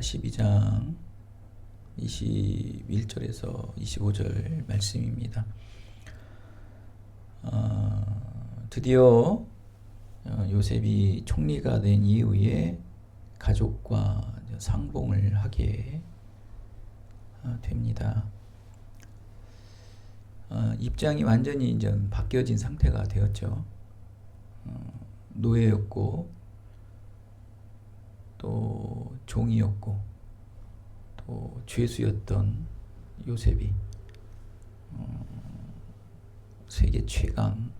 42장 21절에서 25절 말씀입니다. 드디어 요셉이 총리가 된 이후에 가족과 상봉을 하게 됩니다. 입장이 완전히 이제 바뀌어진 상태가 되었죠. 노예였고 또 종이었고 또 죄수였던 요셉이 세계 최강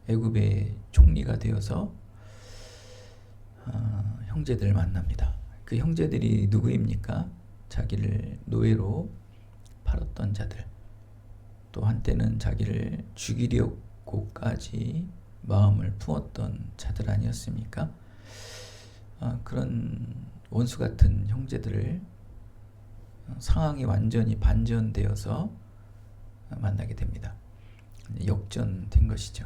애굽의 총리가 되어서 형제들을 만납니다. 그 형제들이 누구입니까? 자기를 노예로 팔았던 자들, 또 한때는 자기를 죽이려고까지 마음을 품었던 자들 아니었습니까? 그런 원수 같은 형제들을 상황이 완전히 반전되어서 만나게 됩니다. 역전된 것이죠.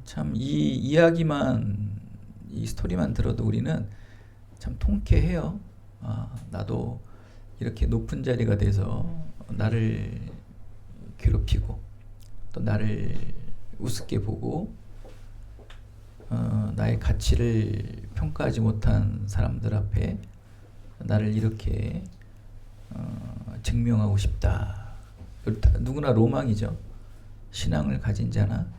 참 이 이야기만, 이 스토리만 들어도 우리는 참 통쾌해요. 나도 이렇게 높은 자리가 돼서 나를 괴롭히고 또 나를 우습게 보고 나의 가치를 평가하지 못한 사람들 앞에 나를 이렇게 증명하고 싶다. 누구나 로망이죠. 신앙을 가진 자나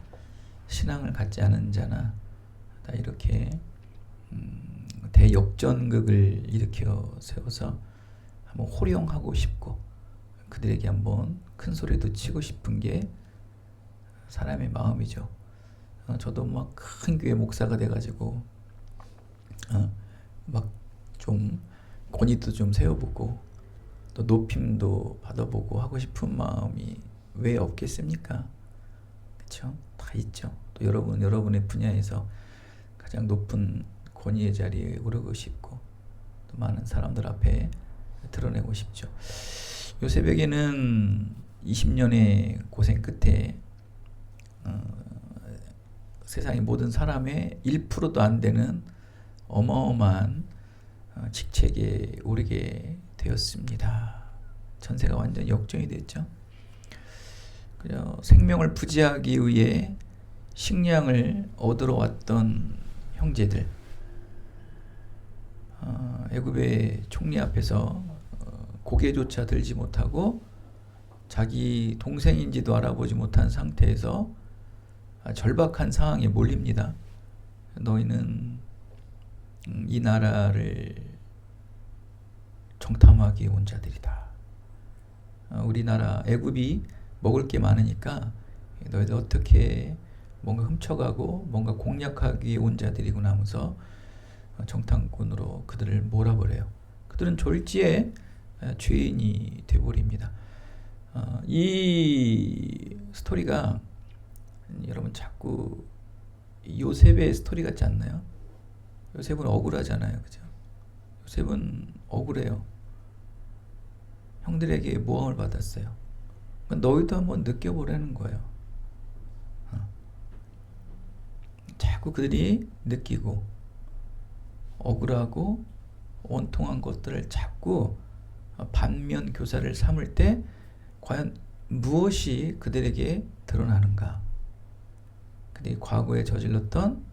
신앙을 갖지 않은 자나 다 이렇게 대역전극을 일으켜 세워서 한번 호령하고 싶고 그들에게 한번 큰 소리도 치고 싶은 게 사람의 마음이죠. 저도 막 큰 교회 목사가 돼가지고 막 좀 권위도 좀 세워보고 또 높임도 받아보고 하고 싶은 마음이 왜 없겠습니까? 그렇죠? 다 있죠. 또 여러분의 분야에서 가장 높은 권위의 자리에 오르고 싶고 또 많은 사람들 앞에 드러내고 싶죠. 요셉에게는 20년의 고생 끝에 세상의 모든 사람의 1%도 안 되는 어마어마한 직책에 오르게 되었습니다. 전세가 완전히 역전이 됐죠. 생명을 부지하기 위해 식량을 얻으러 왔던 형제들, 애굽의 총리 앞에서 고개조차 들지 못하고 자기 동생인지도 알아보지 못한 상태에서 절박한 상황에 몰립니다. 너희는 이 나라를 정탐하기 온 자들이다. 우리나라 애굽이 먹을 게 많으니까 너희들 어떻게 뭔가 훔쳐가고 뭔가 공략하기 온 자들이구나 하면서 정탐꾼으로 그들을 몰아버려요. 그들은 졸지에 죄인이 되어버립니다. 이 스토리가 여러분 자꾸 요셉의 스토리 같지 않나요? 요셉은 억울하잖아요. 그죠? 요셉은 억울해요. 형들에게 모함을 받았어요. 너희도 한번 느껴보라는 거예요. 자꾸 그들이 느끼고 억울하고 원통한 것들을 자꾸 반면 교사를 삼을 때 과연 무엇이 그들에게 드러나는가? 그들이 과거에 저질렀던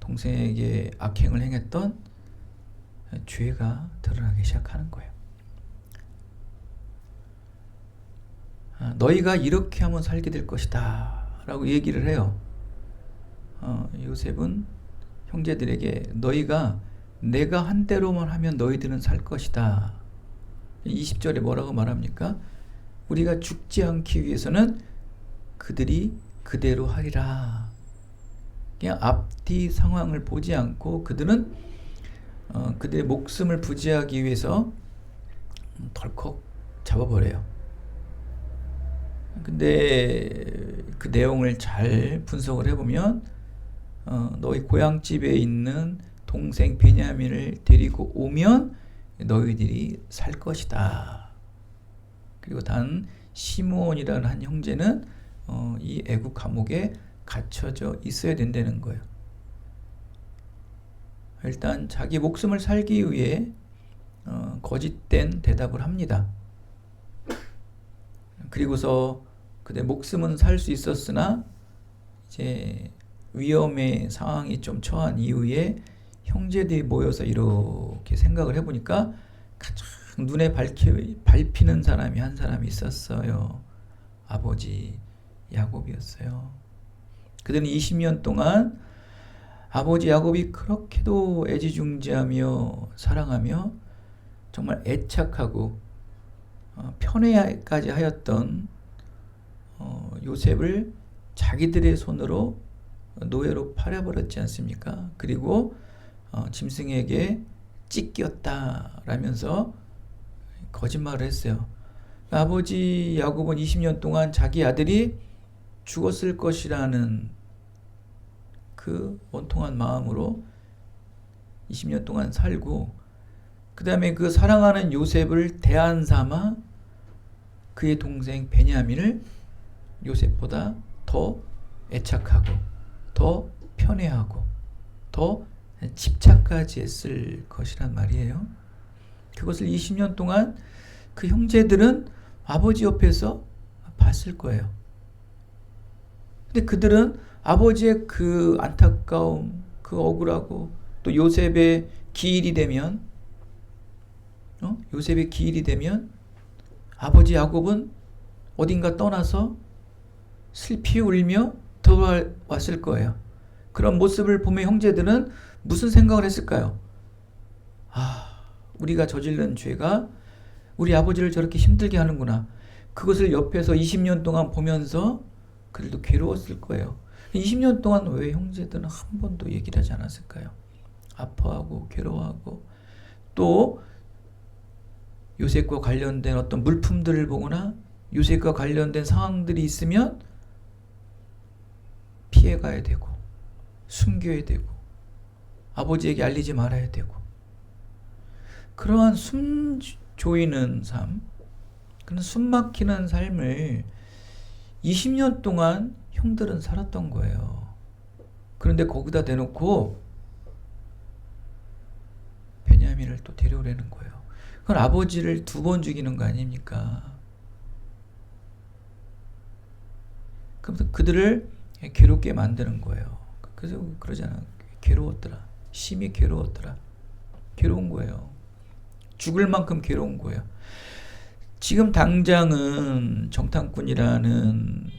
동생에게 악행을 행했던 죄가 드러나기 시작하는 거예요. 너희가 이렇게 하면 살게 될 것이다 라고 얘기를 해요. 요셉은 형제들에게 너희가 내가 한 대로만 하면 너희들은 살 것이다. 20절에 뭐라고 말합니까? 우리가 죽지 않기 위해서는 그들이 그대로 하리라. 그냥 앞뒤 상황을 보지 않고 그들은 그들의 목숨을 부지하기 위해서 덜컥 잡아버려요. 근데 그 내용을 잘 분석을 해보면 너희 고향집에 있는 동생 베냐민을 데리고 오면 너희들이 살 것이다. 그리고 단 시므온이라는 한 형제는 이 애국 감옥에 갇혀져 있어야 된다는 거예요. 일단 자기 목숨을 살기 위해 거짓된 대답을 합니다. 그리고서 그대 목숨은 살 수 있었으나 이제 위험의 상황이 좀 처한 이후에 형제들이 모여서 이렇게 생각을 해보니까 가장 눈에 밟히는 사람이 한 사람이 있었어요. 아버지 야곱이었어요. 그들은 20년 동안 아버지 야곱이 그렇게도 애지중지하며 사랑하며 정말 애착하고 편애까지 하였던 요셉을 자기들의 손으로 노예로 팔아버렸지 않습니까? 그리고 짐승에게 찢겼다라면서 거짓말을 했어요. 아버지 야곱은 20년 동안 자기 아들이 죽었을 것이라는 그 원통한 마음으로 20년 동안 살고, 그 다음에 그 사랑하는 요셉을 대안 삼아 그의 동생 베냐민을 요셉보다 더 애착하고 더 편애하고 더 집착까지 했을 것이란 말이에요. 그것을 20년 동안 그 형제들은 아버지 옆에서 봤을 거예요. 근데 그들은 아버지의 그 안타까움, 그 억울하고 또 요셉의 기일이 되면 요셉의 기일이 되면 아버지 야곱은 어딘가 떠나서 슬피 울며 돌아왔을 거예요. 그런 모습을 보며 형제들은 무슨 생각을 했을까요? 우리가 저지른 죄가 우리 아버지를 저렇게 힘들게 하는구나. 그것을 옆에서 20년 동안 보면서 그들도 괴로웠을 거예요. 20년 동안 왜 형제들은 한 번도 얘기를 하지 않았을까요? 아파하고 괴로워하고 또 요셉과 관련된 어떤 물품들을 보거나 요셉과 관련된 상황들이 있으면 피해가야 되고 숨겨야 되고 아버지에게 알리지 말아야 되고, 그러한 숨 조이는 삶, 그런 숨 막히는 삶을 20년 동안 형들은 살았던 거예요. 그런데 거기다 대놓고 베냐민을 또 데려오려는 거예요. 그건 아버지를 2번 죽이는 거 아닙니까? 그래서 그들을 괴롭게 만드는 거예요. 그래서 그러잖아. 괴로웠더라. 심히 괴로웠더라. 괴로운 거예요. 죽을 만큼 괴로운 거예요. 지금 당장은 정탐꾼이라는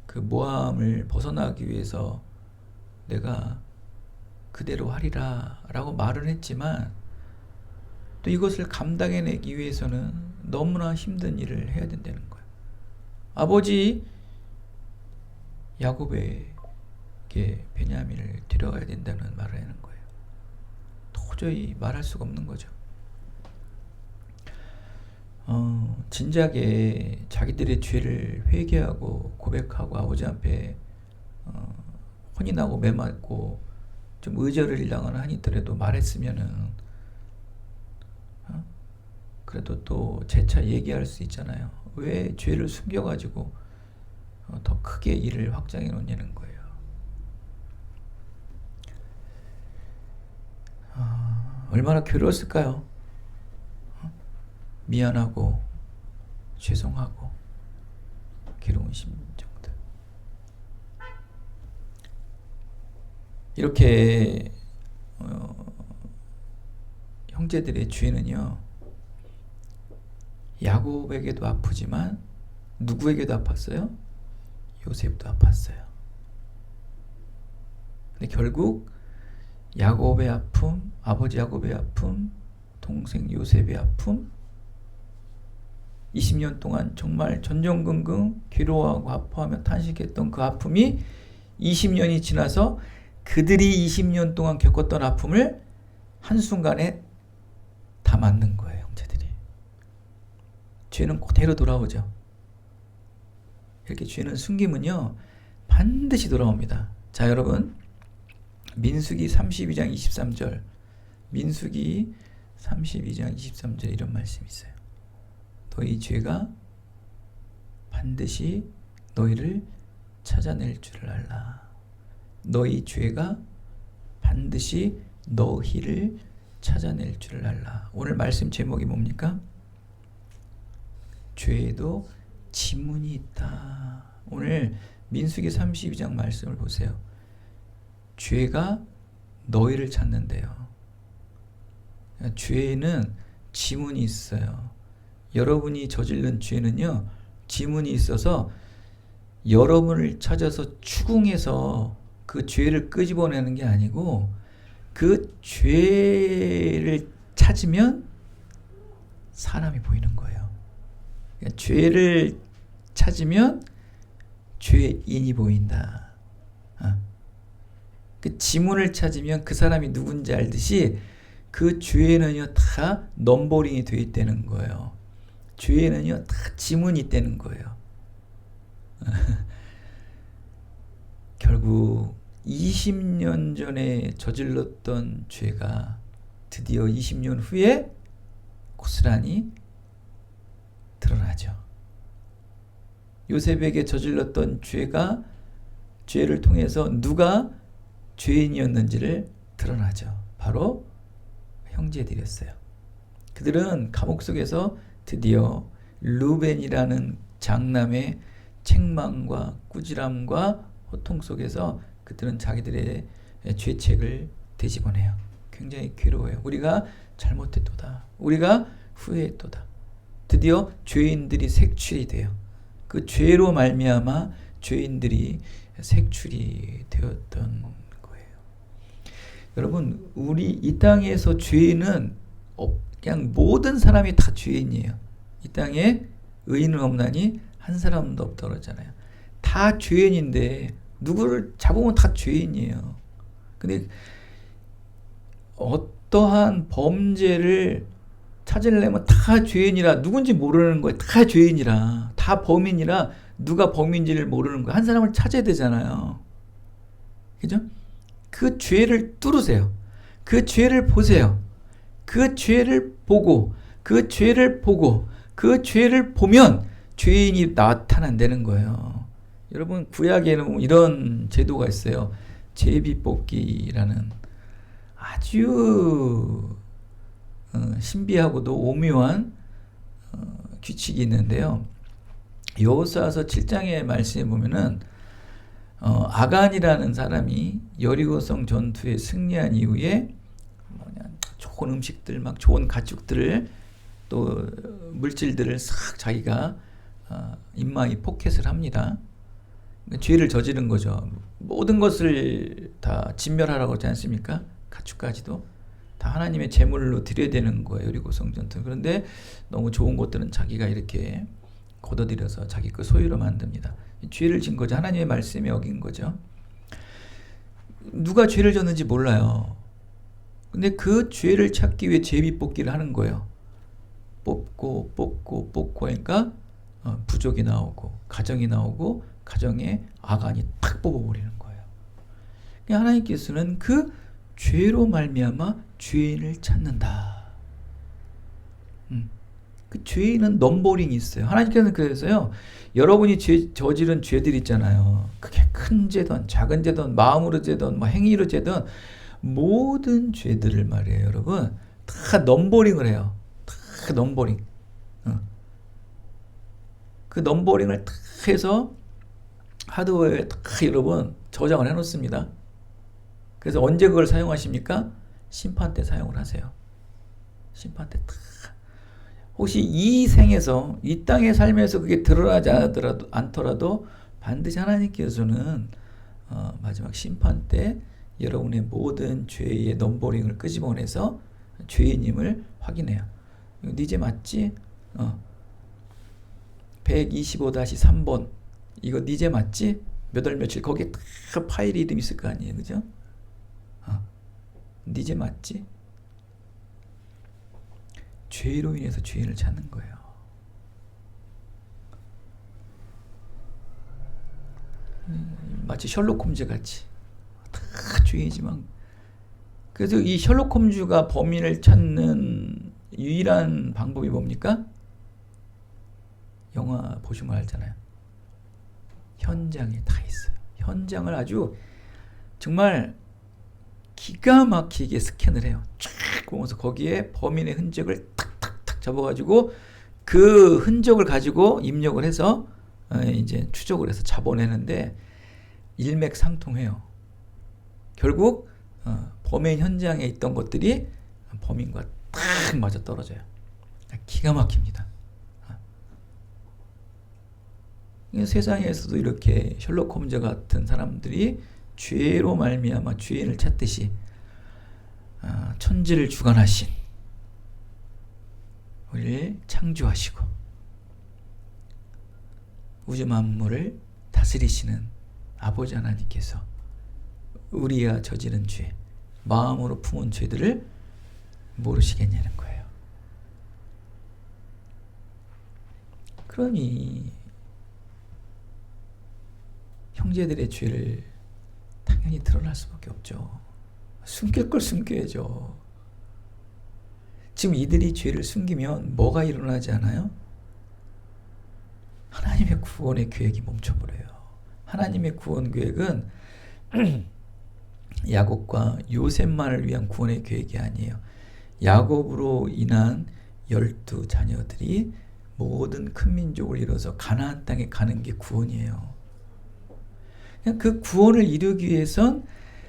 그 모함을 벗어나기 위해서 내가 그대로 하리라 라고 말은 했지만 또 이것을 감당해내기 위해서는 너무나 힘든 일을 해야 된다는 거예요. 아버지 야곱에게 베냐민을 데려가야 된다는 말을 하는 거예요. 도저히 말할 수가 없는 거죠. 진작에 자기들의 죄를 회개하고 고백하고 아버지 앞에 혼인하고 매맞고 좀 의절을 일당하는 한이더라도 말했으면은 그래도 또 재차 얘기할 수 있잖아요. 왜 죄를 숨겨가지고 더 크게 일을 확장해 놓냐는 거예요. 얼마나 괴로웠을까요? 미안하고 죄송하고 괴로운 심정들. 이렇게 형제들의 죄는요, 야곱에게도 아프지만 누구에게도 아팠어요? 요셉도 아팠어요. 근데 결국 야곱의 아픔, 아버지 야곱의 아픔, 동생 요셉의 아픔, 20년 동안 정말 전전긍긍 괴로워하고 아파하며 탄식했던 그 아픔이 20년이 지나서 그들이 20년 동안 겪었던 아픔을 한순간에 다 맞는 거예요, 형제들이. 죄는 그대로 돌아오죠. 이렇게 죄는 숨기면요 반드시 돌아옵니다. 자, 여러분, 민수기 32장 23절, 민수기 32장 23절 이런 말씀이 있어요. 너희 죄가 반드시 너희를 찾아낼 줄을 알라. 너희 죄가 반드시 너희를 찾아낼 줄을 알라. 오늘 말씀 제목이 뭡니까? 죄에도 지문이 있다. 오늘 민수기 32장 말씀을 보세요. 죄가 너희를 찾는데요. 죄에는 지문이 있어요. 여러분이 저지른 죄는요, 지문이 있어서 여러분을 찾아서 추궁해서 그 죄를 끄집어내는 게 아니고, 그 죄를 찾으면 사람이 보이는 거예요. 그러니까 죄를 찾으면 죄인이 보인다. 그 지문을 찾으면 그 사람이 누군지 알듯이 그 죄에는요 다 넘버링이 되어 있다는 거예요. 죄에는요 다 지문이 있다는 거예요. 결국 20년 전에 저질렀던 죄가 드디어 20년 후에 고스란히 드러나죠. 요셉에게 저질렀던 죄를 통해서 누가 죄인이었는지를 드러나죠. 바로 형제들이었어요. 그들은 감옥 속에서 드디어 루벤이라는 장남의 책망과 꾸지람과 호통 속에서 그들은 자기들의 죄책을 되짚어내요. 굉장히 괴로워요. 우리가 잘못했도다. 우리가 후회했도다. 드디어 죄인들이 색출이 돼요. 그 죄로 말미암아 죄인들이 색출이 되었던 거예요. 여러분, 우리 이 땅에서 죄인은 그냥 모든 사람이 다 죄인이에요. 이 땅에 의인은 없나니 한 사람도 없다고 그러잖아요. 다 죄인인데 누구를 잡으면 다 죄인이에요. 근데 어떠한 범죄를 찾으려면 다 죄인이라, 누군지 모르는 거예요. 다 죄인이라, 다 범인이라 누가 범인지를 모르는 거예요. 한 사람을 찾아야 되잖아요. 그죠? 그 죄를 뚫으세요. 그 죄를 보세요. 그 죄를 보고, 그 죄를 보고, 그 죄를 보면 죄인이 나타난다는 거예요. 여러분, 구약에는 이런 제도가 있어요. 제비뽑기라는 아주 신비하고도 오묘한 규칙이 있는데요. 여호수아서 7장의 말씀에 보면은 아간이라는 사람이 여리고성 전투에 승리한 이후에 좋은 음식들, 막 좋은 가축들을 또 물질들을 싹 자기가 임마이 포켓을 합니다. 죄를 저지른 거죠. 모든 것을 다 진멸하라고 하지 않습니까? 가축까지도 다 하나님의 제물로 드려야 되는 거예요. 여리고성 전투. 그런데 너무 좋은 것들은 자기가 이렇게 걷어들여서 자기 그 소유로 만듭니다. 죄를 진 거죠. 하나님의 말씀에 어긴 거죠. 누가 죄를 졌는지 몰라요. 근데 그 죄를 찾기 위해 제비뽑기를 하는 거예요. 뽑고 하니까 부족이 나오고 가정이 나오고 가정에 아간이 탁 뽑아버리는 거예요. 하나님께서는 그 죄로 말미암아 죄인을 찾는다. 그 죄인은 넘버링이 있어요. 하나님께서는 그래서요, 여러분이 저지른 죄들 있잖아요. 그게 큰 죄든 작은 죄든 마음으로 죄든 행위로 죄든 모든 죄들을 말이에요, 여러분. 다 넘버링을 해요. 다 넘버링. 그 넘버링을 다 해서 하드웨어에 다 여러분 저장을 해놓습니다. 그래서 언제 그걸 사용하십니까? 심판 때 사용을 하세요. 심판 때 다. 혹시 이 생에서, 이 땅의 삶에서 그게 드러나지 않더라도 반드시 하나님께서는 마지막 심판 때 여러분의 모든 죄의 넘버링을 끄집어내서 죄인임을 확인해요. 이거 네 죄 맞지? 125-3번 이거 네 죄 맞지? 몇 월 며칠 거기에 다 파일 이름 있을 거 아니에요, 그죠? 네 죄 맞지? 죄로 인해서 죄인을 찾는 거예요. 마치 셜록 홈즈 같이 다 죄이지만, 그래서 이 셜록 홈즈가 범인을 찾는 유일한 방법이 뭡니까? 영화 보시면 알잖아요. 현장에 다 있어요. 현장을 아주 정말 기가 막히게 스캔을 해요. 쫙 보면서 거기에 범인의 흔적을 탁탁탁 잡아가지고 그 흔적을 가지고 입력을 해서 이제 추적을 해서 잡아내는데 일맥상통해요. 결국 범행 현장에 있던 것들이 범인과 딱 맞아 떨어져요. 기가 막힙니다. 세상에서도 이렇게 셜록 홈즈 같은 사람들이 죄로 말미암아 죄인을 찾듯이 천지를 주관하신 우리를 창조하시고 우주 만물을 다스리시는 아버지 하나님께서 우리가 저지른 죄, 마음으로 품은 죄들을 모르시겠냐는 거예요. 그러니 형제들의 죄를 당연히 드러날 수밖에 없죠. 숨길 걸 숨겨야죠. 지금 이들이 죄를 숨기면 뭐가 일어나지 않아요? 하나님의 구원의 계획이 멈춰버려요. 하나님의 구원 계획은 야곱과 요셉만을 위한 구원의 계획이 아니에요. 야곱으로 인한 12자녀들이 모든 큰 민족을 이뤄서 가나안 땅에 가는 게 구원이에요. 그 구원을 이루기 위해선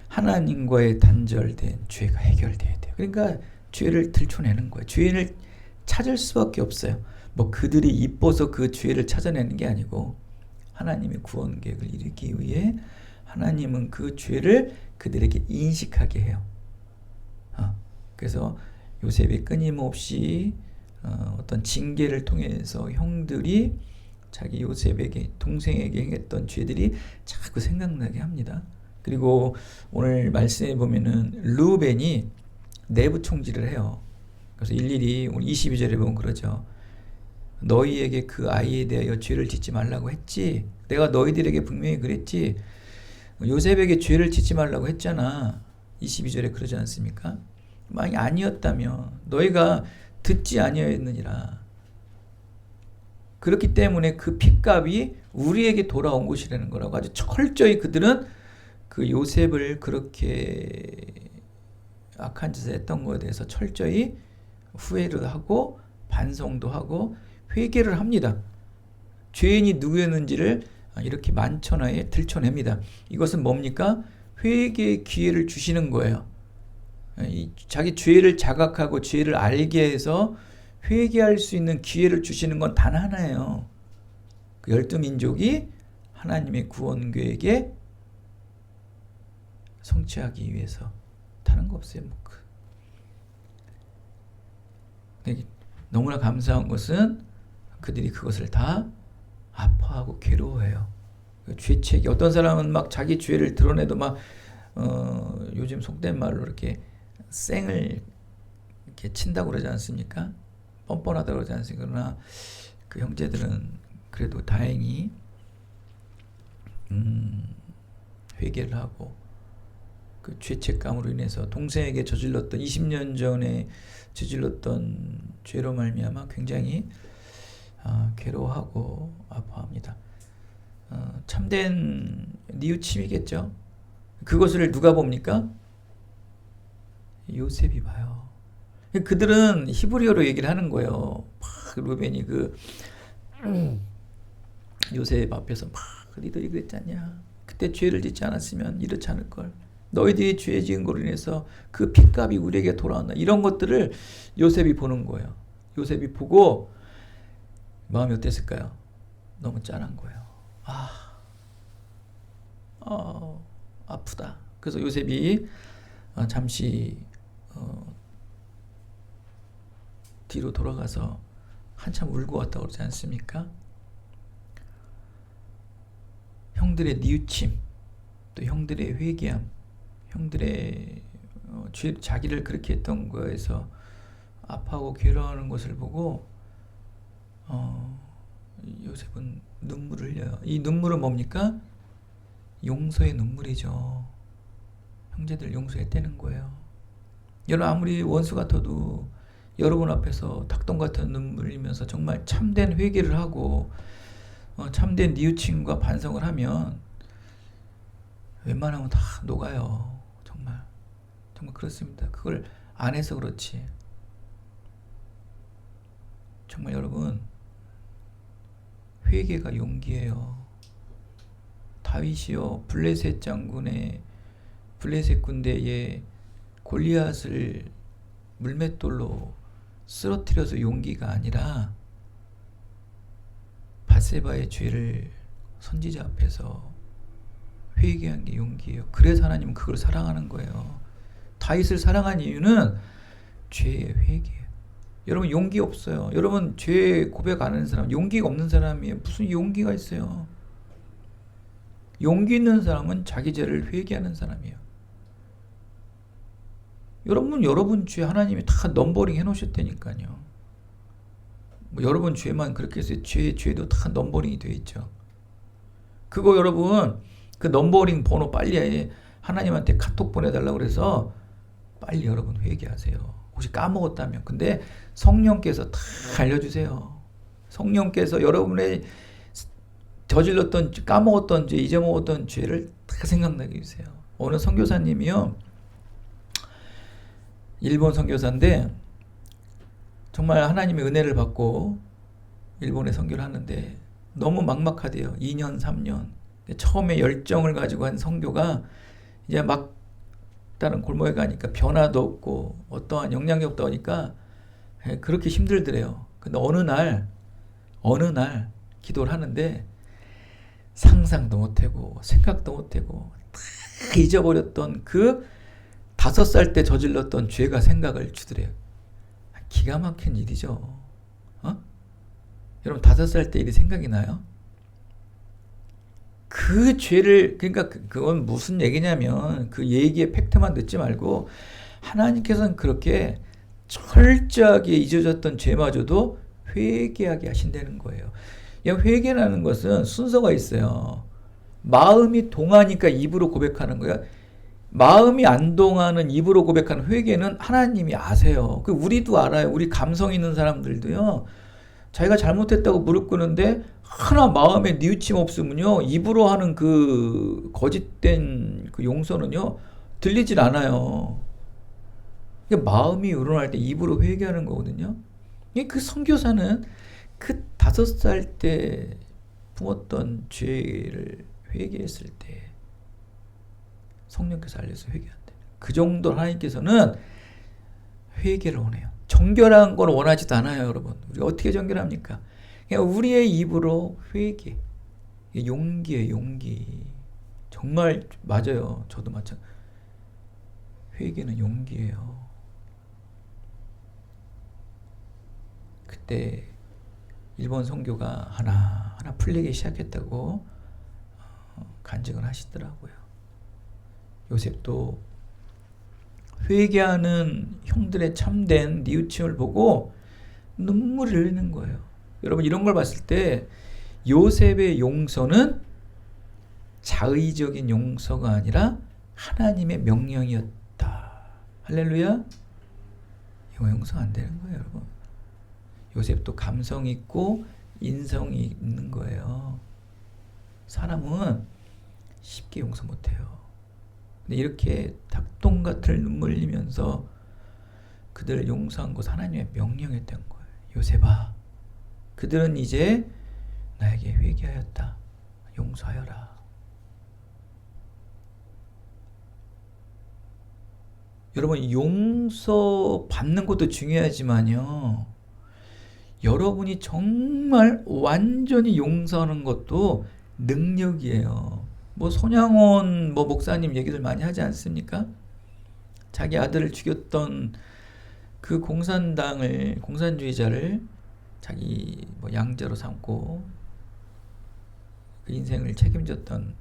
하나님과의 단절된 죄가 해결돼야 돼요. 그러니까 죄를 들춰내는 거예요. 죄를 찾을 수밖에 없어요. 뭐 그들이 이뻐서 그 죄를 찾아내는 게 아니고 하나님의 구원 계획을 이루기 위해 하나님은 그 죄를 그들에게 인식하게 해요. 그래서 요셉이 끊임없이 어떤 징계를 통해서 형들이 자기 요셉에게 동생에게 행했던 죄들이 자꾸 생각나게 합니다. 그리고 오늘 말씀에 보면은 르우벤이 내부 총질을 해요. 그래서 일일이 오늘 22절에 보면 그러죠. 너희에게 그 아이에 대하여 죄를 짓지 말라고 했지. 내가 너희들에게 분명히 그랬지. 요셉에게 죄를 짓지 말라고 했잖아. 22절에 그러지 않습니까? 만약 아니었다면 너희가 듣지 아니하였느니라. 그렇기 때문에 그 핏값이 우리에게 돌아온 것이라는 거라고 아주 철저히 그들은 그 요셉을 그렇게 악한 짓을 했던 것에 대해서 철저히 후회를 하고 반성도 하고 회개를 합니다. 죄인이 누구였는지를 이렇게 만천하에 들춰냅니다. 이것은 뭡니까? 회개의 기회를 주시는 거예요. 자기 죄를 자각하고 죄를 알게 해서 회개할 수 있는 기회를 주시는 건 단 하나예요. 그 12민족이 하나님의 구원 계획에 성취하기 위해서. 다른 거 없어요. 너무나 감사한 것은 그들이 그것을 다 아파하고 괴로워해요. 죄책이 어떤 사람은 막 자기 죄를 드러내도 막 요즘 속된 말로 이렇게 쌩을 이렇게 친다고 그러지 않습니까? 뻔뻔하다고 그러지 않습니까? 그러나 그 형제들은 그래도 다행히 회개를 하고 그 죄책감으로 인해서 동생에게 저질렀던 20년 전에 저질렀던 죄로 말미암아 굉장히 괴로워하고 아파합니다. 참된 뉘우침이겠죠. 그것을 누가 봅니까? 요셉이 봐요. 그들은 히브리어로 얘기를 하는 거예요. 루벤이 그 요셉 앞에서 막 너희들이 그랬잖냐. 그때 죄를 짓지 않았으면 이렇지 않을 걸. 너희들이 죄 지은 거로 인해서 그 핏값이 우리에게 돌아온다. 이런 것들을 요셉이 보는 거예요. 요셉이 보고 마음이 어땠을까요? 너무 짠한 거예요. 아프다. 그래서 요셉이 잠시 뒤로 돌아가서 한참 울고 왔다고 그러지 않습니까? 형들의 뉘우침, 또 형들의 회개함, 형들의 자기를 그렇게 했던 거에서 아파하고 괴로워하는 것을 보고 요셉은 눈물을 흘려요. 이 눈물은 뭡니까? 용서의 눈물이죠. 형제들 용서했다는 거예요. 여러분 아무리 원수 같아도 여러분 앞에서 닭똥 같은 눈물 흘리면서 정말 참된 회개를 하고 참된 뉘우침과 반성을 하면 웬만하면 다 녹아요. 정말. 정말 그렇습니다. 그걸 안 해서 그렇지. 정말 여러분, 회개가 용기예요. 다윗이요, 블레셋 장군의 블레셋 군대에 골리앗을 물맷돌로 쓰러뜨려서 용기가 아니라 밧세바의 죄를 선지자 앞에서 회개한 게 용기예요. 그래서 하나님은 그걸 사랑하는 거예요. 다윗을 사랑한 이유는 죄의 회개예요. 여러분 용기 없어요. 여러분 죄 고백 안 하는 사람, 용기가 없는 사람이에요. 무슨 용기가 있어요? 용기 있는 사람은 자기 죄를 회개하는 사람이에요. 여러분 죄 하나님이 다 넘버링 해놓으셨다니까요. 뭐 여러분 죄만 그렇게 해서 죄도 다 넘버링이 돼 있죠. 그거 여러분 그 넘버링 번호 빨리 하나님한테 카톡 보내달라고 그래서 빨리 여러분 회개하세요. 혹시 까먹었다면. 근데 성령께서 다 알려주세요. 성령께서 여러분의 저질렀던 까먹었던 죄, 잊어먹었던 죄를 다 생각나게 해주세요. 어느 선교사님이요, 일본 선교사인데 정말 하나님의 은혜를 받고 일본에 선교를 하는데 너무 막막하대요. 2년 3년 처음에 열정을 가지고 한 선교가 이제 막 다른 골목에 가니까 변화도 없고 어떠한 영향력도 없으니까 그렇게 힘들더래요. 근데 어느 날 기도를 하는데 상상도 못하고 생각도 못하고 다 잊어버렸던 그 5살 때 저질렀던 죄가 생각을 주더래요. 기가 막힌 일이죠. 여러분 5살 때 일이 생각이 나요? 그 죄를, 그러니까 그건 무슨 얘기냐면 그 얘기의 팩트만 듣지 말고 하나님께서는 그렇게 철저하게 잊어졌던 죄마저도 회개하게 하신다는 거예요. 회개라는 것은 순서가 있어요. 마음이 동하니까 입으로 고백하는 거야. 마음이 안 동하는 입으로 고백하는 회개는 하나님이 아세요. 우리도 알아요. 우리 감성 있는 사람들도요. 자기가 잘못했다고 무릎 꿇는데 하나 마음에 뉘우침 없으면요, 입으로 하는 그 거짓된 그 용서는요 들리질 않아요. 마음이 우러날 때 입으로 회개하는 거거든요. 그 선교사는 그 5살 때 품었던 죄를 회개했을 때 성령께서 알려서 회개한다. 그 정도로 하나님께서는 회개를 원해요. 정결한 걸 원하지도 않아요, 여러분. 우리가 어떻게 정결합니까? 그냥 우리의 입으로 회개. 용기예요, 용기. 정말 맞아요. 저도 마찬가지. 회개는 용기예요. 그때 일본 선교가 하나하나 풀리기 시작했다고 간증을 하시더라고요. 요셉도 회개하는 형들의 참된 뉘우침을 보고 눈물을 흘리는 거예요. 여러분 이런 걸 봤을 때 요셉의 용서는 자의적인 용서가 아니라 하나님의 명령이었다. 할렐루야. 이거 용서 안 되는 거예요, 여러분. 요셉도 감성 있고 인성이 있는 거예요. 사람은 쉽게 용서 못해요. 근데 이렇게 닭똥같을 눈물 흘리면서 그들을 용서한 것은 하나님의 명령이었던 거예요. 요셉아, 그들은 이제 나에게 회개하였다. 용서하여라. 여러분 용서 받는 것도 중요하지만요, 여러분이 정말 완전히 용서하는 것도 능력이에요. 뭐 손양원 목사님 얘기들 많이 하지 않습니까? 자기 아들을 죽였던 그 공산주의자를 자기 양자로 삼고 그 인생을 책임졌던,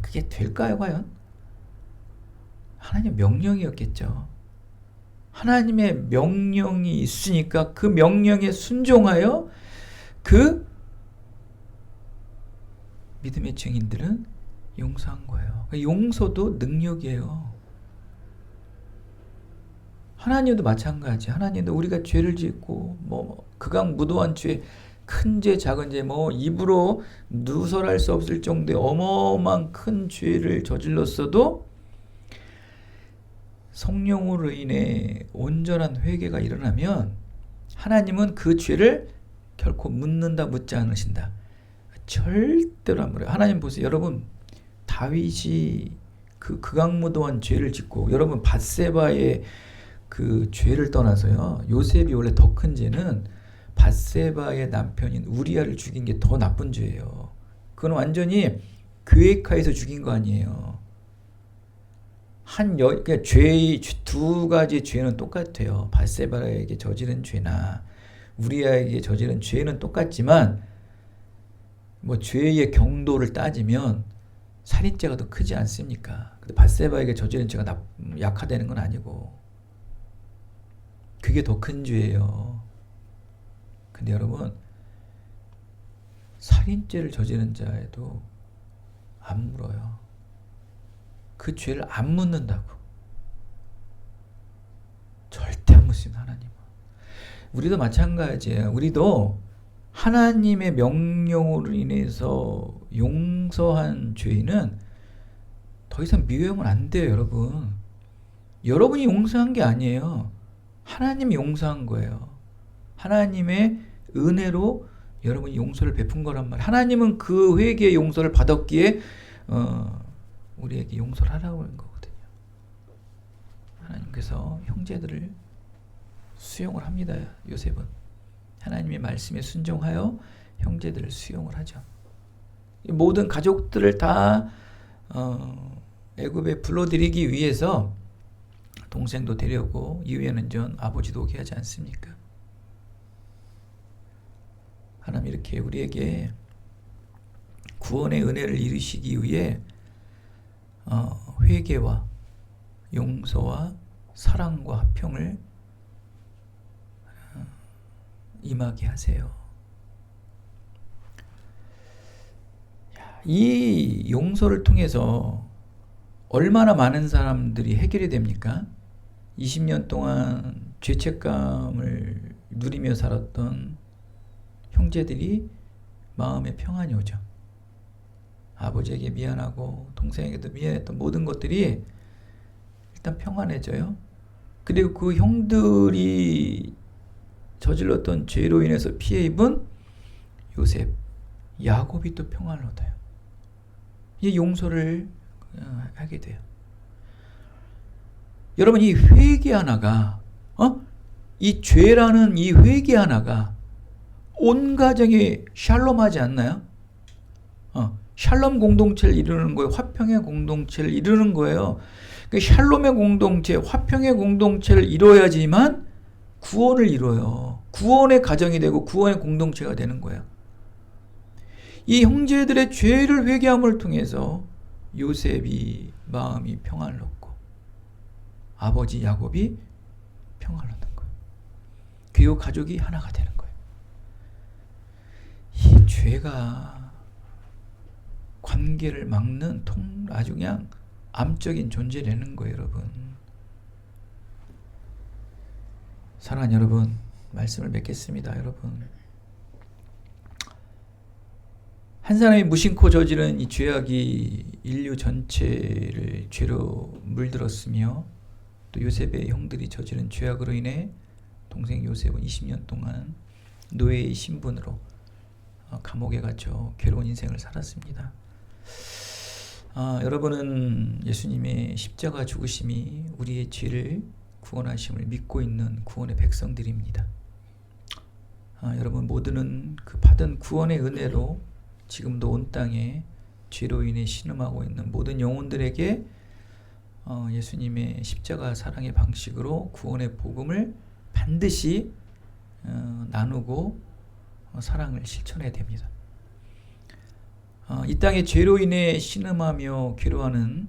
그게 될까요 과연? 하나님의 명령이었겠죠. 하나님의 명령이 있으니까 그 명령에 순종하여 그 믿음의 증인들은 용서한 거예요. 용서도 능력이에요. 하나님도 마찬가지. 하나님도 우리가 죄를 짓고 극악무도한 죄, 큰 죄, 작은 죄, 입으로 누설할 수 없을 정도의 어마어마한 큰 죄를 저질렀어도 성령으로 인해 온전한 회개가 일어나면 하나님은 그 죄를 결코 묻지 않으신다. 절대로 안 물어요. 하나님 보세요. 여러분, 다윗이 그 극악무도한 죄를 짓고, 여러분 밧세바의 그 죄를 떠나서요, 요셉이 원래 더 큰 죄는 밧세바의 남편인 우리아를 죽인 게 더 나쁜 죄예요. 그건 완전히 계획하에서 죽인 거 아니에요. 그러니까 두 가지 죄는 똑같아요. 밧세바에게 저지른 죄나 우리아에게 저지른 죄는 똑같지만, 뭐 죄의 경도를 따지면 살인죄가 더 크지 않습니까? 근데 밧세바에게 저지른 죄가 약화되는 건 아니고, 그게 더 큰 죄예요. 근데 여러분, 살인죄를 저지른 자에도 안 물어요. 그 죄를 안 묻는다고. 절대 안 묻습니다, 하나님은. 우리도 마찬가지예요. 우리도 하나님의 명령으로 인해서 용서한 죄인은 더 이상 미워하면 안 돼요, 여러분. 여러분이 용서한 게 아니에요. 하나님이 용서한 거예요. 하나님의 은혜로 여러분이 용서를 베푼 거란 말이에요. 하나님은 그 회개의 용서를 받았기에 우리에게 용서를 하라고 하는 거거든요. 하나님께서 형제들을 수용을 합니다. 요셉은 하나님의 말씀에 순종하여 형제들을 수용을 하죠. 모든 가족들을 다 애굽에 불러들이기 위해서 동생도 데려오고 이후에는 전 아버지도 오게 하지 않습니까? 하나님 이렇게 우리에게 구원의 은혜를 이루시기 위해 회개와 용서와 사랑과 화평을 임하게 하세요. 이 용서를 통해서 얼마나 많은 사람들이 해결이 됩니까? 20년 동안 죄책감을 누리며 살았던 형제들이 마음에 평안이 오죠. 아버지에게 미안하고 동생에게도 미안했던 모든 것들이 일단 평안해져요. 그리고 그 형들이 저질렀던 죄로 인해서 피해 입은 요셉, 야곱이 또 평안을 얻어요. 이 용서를 하게 돼요. 여러분, 이 회개 하나가, 이 죄라는 이 회개 하나가 온 가정이 샬롬하지 않나요? 샬롬 공동체를 이루는 거예요. 화평의 공동체를 이루는 거예요. 그러니까 샬롬의 공동체, 화평의 공동체를 이루어야지만 구원을 이뤄요. 구원의 가정이 되고 구원의 공동체가 되는 거예요. 이 형제들의 죄를 회개함을 통해서 요셉이 마음이 평안을 얻고 아버지 야곱이 평안을 얻는 거예요. 그리고 가족이 하나가 되는 거예요. 이 죄가 관계를 막는 아주 그냥 암적인 존재라는 거예요, 여러분. 사랑하는 여러분, 말씀을 맺겠습니다, 여러분. 한 사람이 무심코 저지른 이 죄악이 인류 전체를 죄로 물들었으며, 또 요셉의 형들이 저지른 죄악으로 인해 동생 요셉은 20년 동안 노예의 신분으로 감옥에 갇혀 괴로운 인생을 살았습니다. 여러분은 예수님의 십자가 죽으심이 우리의 죄를 구원하심을 믿고 있는 구원의 백성들입니다. 여러분 모두는 그 받은 구원의 은혜로 지금도 온 땅에 죄로 인해 신음하고 있는 모든 영혼들에게 예수님의 십자가 사랑의 방식으로 구원의 복음을 반드시 나누고 사랑을 실천해야 됩니다. 이 땅에 죄로 인해 신음하며 괴로워하는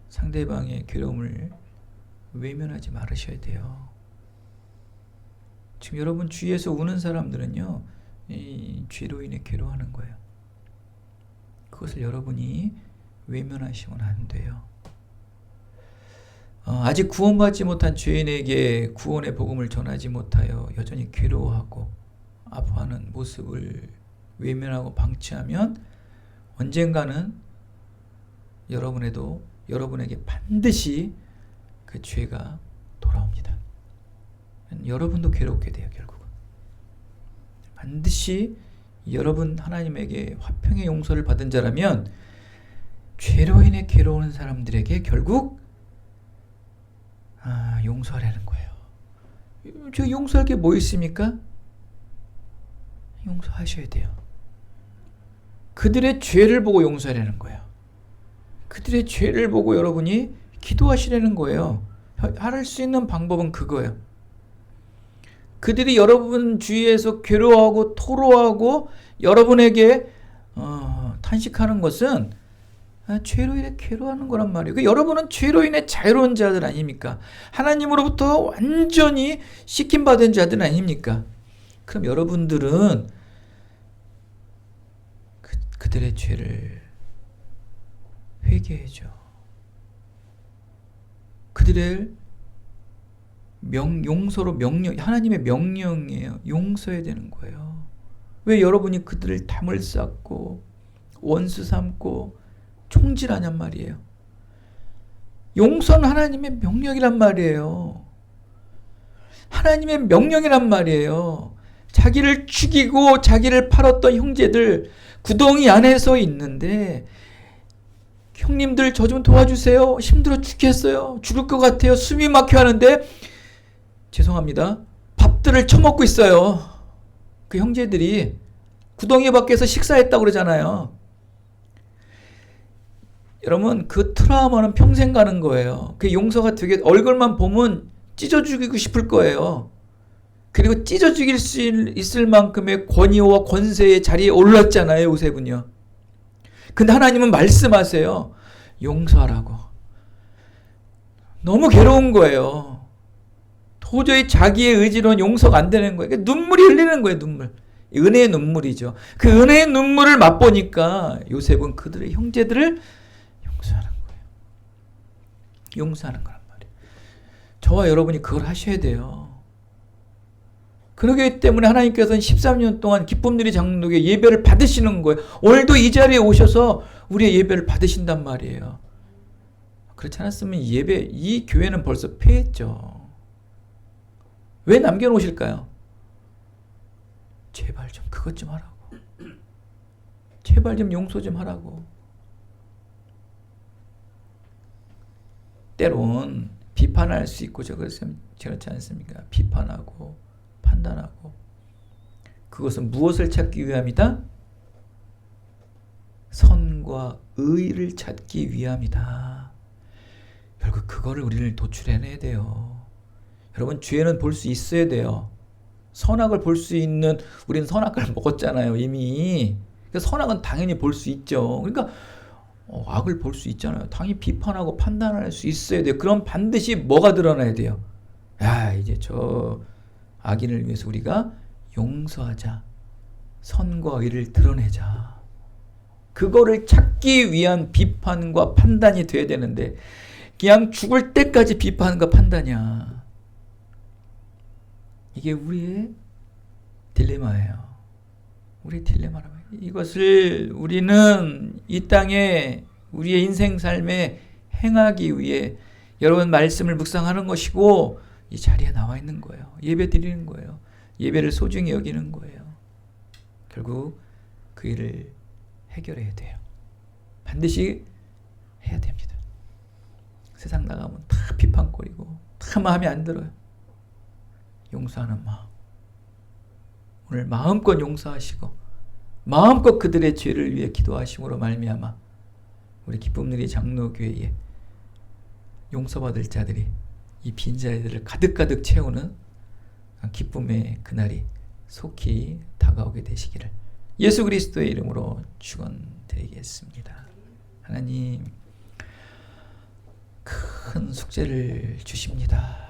상대방의 괴로움을 외면하지 말으셔야 돼요. 지금 여러분 주위에서 우는 사람들은요, 이 죄로 인해 괴로워하는 거예요. 그것을 여러분이 외면하시면 안 돼요. 아직 구원받지 못한 죄인에게 구원의 복음을 전하지 못하여 여전히 괴로워하고 아파하는 모습을 외면하고 방치하면 언젠가는 여러분에게 반드시 그 죄가 돌아옵니다. 여러분도 괴롭게 돼요. 결국은 반드시 여러분 하나님에게 화평의 용서를 받은 자라면 죄로 인해 괴로운 사람들에게 결국 용서하라는 거예요. 저 용서할 게 뭐 있습니까? 용서하셔야 돼요. 그들의 죄를 보고 용서하라는 거예요. 그들의 죄를 보고 여러분이 기도하시라는 거예요. 할 수 있는 방법은 그거예요. 그들이 여러분 주위에서 괴로워하고 토로하고 여러분에게 탄식하는 것은 죄로 인해 괴로워하는 거란 말이에요. 그러니까 여러분은 죄로 인해 자유로운 자들 아닙니까? 하나님으로부터 완전히 씻김받은 자들 아닙니까? 그럼 여러분들은 그들의 죄를 회개해줘. 그들의 용서로 하나님의 명령이에요. 용서해야 되는 거예요. 왜 여러분이 그들을 담을 쌓고 원수 삼고 총질하냔 말이에요. 용서는 하나님의 명령이란 말이에요. 하나님의 명령이란 말이에요. 자기를 죽이고 자기를 팔았던 형제들 구덩이 안에서 있는데 형님들 저 좀 도와주세요. 힘들어 죽겠어요. 죽을 것 같아요. 숨이 막혀 하는데 죄송합니다. 밥들을 처먹고 있어요. 그 형제들이 구덩이 밖에서 식사했다고 그러잖아요. 여러분 그 트라우마는 평생 가는 거예요. 그 용서가 되게 얼굴만 보면 찢어 죽이고 싶을 거예요. 그리고 찢어 죽일 수 있을 만큼의 권위와 권세의 자리에 올랐잖아요. 요셉은요. 근데 하나님은 말씀하세요. 용서하라고. 너무 괴로운 거예요. 도저히 자기의 의지로는 용서가 안 되는 거예요. 그러니까 눈물이 흘리는 거예요. 눈물. 은혜의 눈물이죠. 그 은혜의 눈물을 맛보니까 요셉은 그들의 형제들을 용서하는 거예요. 용서하는 거란 말이에요. 저와 여러분이 그걸 하셔야 돼요. 그러기 때문에 하나님께서는 13년 동안 기쁨들이 장로교회 예배를 받으시는 거예요. 오늘도 이 자리에 오셔서 우리의 예배를 받으신단 말이에요. 그렇지 않았으면 이 교회는 벌써 폐했죠. 왜 남겨놓으실까요? 제발 좀 그것 좀 하라고. 제발 좀 용서 좀 하라고. 때론 비판할 수 있고 그렇지 않습니까? 비판하고 판단하고. 그것은 무엇을 찾기 위함이다? 선과 의를 찾기 위함이다. 결국 그거를 우리를 도출해내야 돼요. 여러분 죄는 볼 수 있어야 돼요. 선악을 볼 수 있는 우리는 선악을 먹었잖아요. 이미. 그러니까 선악은 당연히 볼 수 있죠. 그러니까 악을 볼 수 있잖아요. 당연히 비판하고 판단할 수 있어야 돼요. 그럼 반드시 뭐가 드러나야 돼요? 이제 저 악인을 위해서 우리가 용서하자. 선과 의를 드러내자. 그거를 찾기 위한 비판과 판단이 돼야 되는데 그냥 죽을 때까지 비판과 판단이야. 이게 우리의 딜레마예요. 우리의 딜레마라고 해요. 이것을 우리는 이 땅에 우리의 인생 삶에 행하기 위해 여러분 말씀을 묵상하는 것이고 이 자리에 나와 있는 거예요. 예배 드리는 거예요. 예배를 소중히 여기는 거예요. 결국 그 일을 해결해야 돼요. 반드시 해야 됩니다. 세상 나가면 다 비판거리고 다 마음에 안 들어요. 용서하는 마음. 오늘 마음껏 용서하시고 마음껏 그들의 죄를 위해 기도하심으로 말미암아 우리 기쁨누리 장로교회에 용서받을 자들이 이 빈자리들을 가득가득 채우는 기쁨의 그날이 속히 다가오게 되시기를 예수 그리스도의 이름으로 축원드리겠습니다. 하나님 큰 숙제를 주십니다.